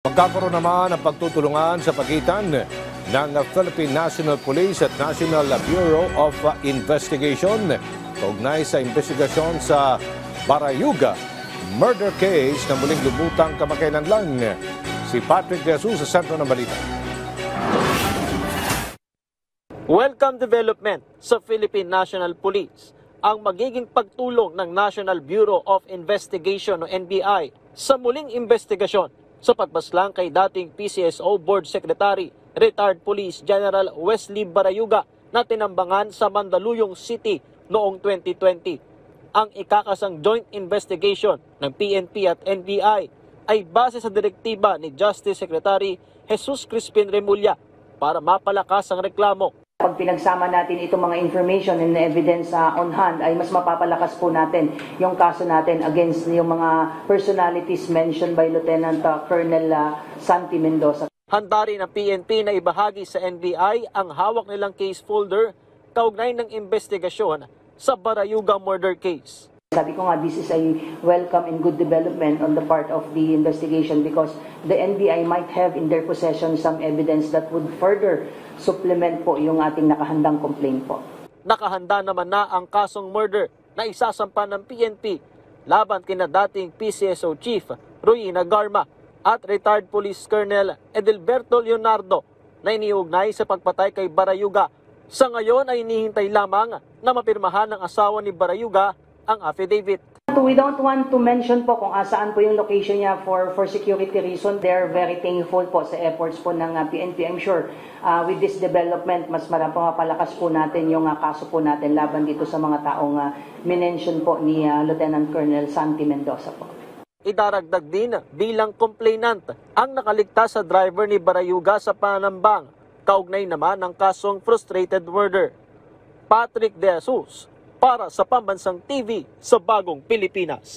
Magkakaroon naman ng pagtutulungan sa pagitan ng Philippine National Police at National Bureau of Investigation kaugnay sa investigasyon sa Barayuga murder case na muling lumutang kamakailan lang. Si Patrick De Jesus sa sentro ng balita. Welcome development sa Philippine National Police ang magiging pagtulong ng National Bureau of Investigation o NBI sa muling investigasyon sa pagbaslang kay dating PCSO Board Secretary, retired Police General Wesley Barayuga na tinambangan sa Mandaluyong City noong 2020. Ang ikakasang joint investigation ng PNP at NBI ay base sa direktiba ni Justice Secretary Jesus Crispin Remulla para mapalakas ang reklamo. Pag pinagsama natin itong mga information and evidence on hand, ay mas mapapalakas po natin yung kaso natin against yung mga personalities mentioned by Lieutenant Colonel Santi Mendoza. Handa rin ang PNP na ibahagi sa NBI ang hawak nilang case folder kaugnay ng investigasyon sa Barayuga murder case. Sabi ko nga, this is a welcome and good development on the part of the investigation because the NBI might have in their possession some evidence that would further supplement po yung ating nakahandang complaint po. Nakahanda naman na ang kasong murder na isasampa ng PNP laban kina dating PCSO Chief Ruina Garma at retired Police Colonel Edelberto Leonardo na iniugnay sa pagpatay kay Barayuga. Sa ngayon ay hinihintay lamang na mapirmahan ng asawa ni Barayuga ang affidavit. We don't want to mention po kung saan po yung location niya for security reason. They're very thankful po sa efforts po ng PNP. I'm sure with this development, mas mapapalakas po natin yung kaso po natin laban dito sa mga taong minention po ni Lieutenant Colonel Santi Mendoza po. Idaragdag din bilang complainant ang nakaligtas sa driver ni Barayuga sa panambang. Kaugnay naman ng kasong frustrated murder. Patrick De Jesus para sa Pambansang TV sa Bagong Pilipinas.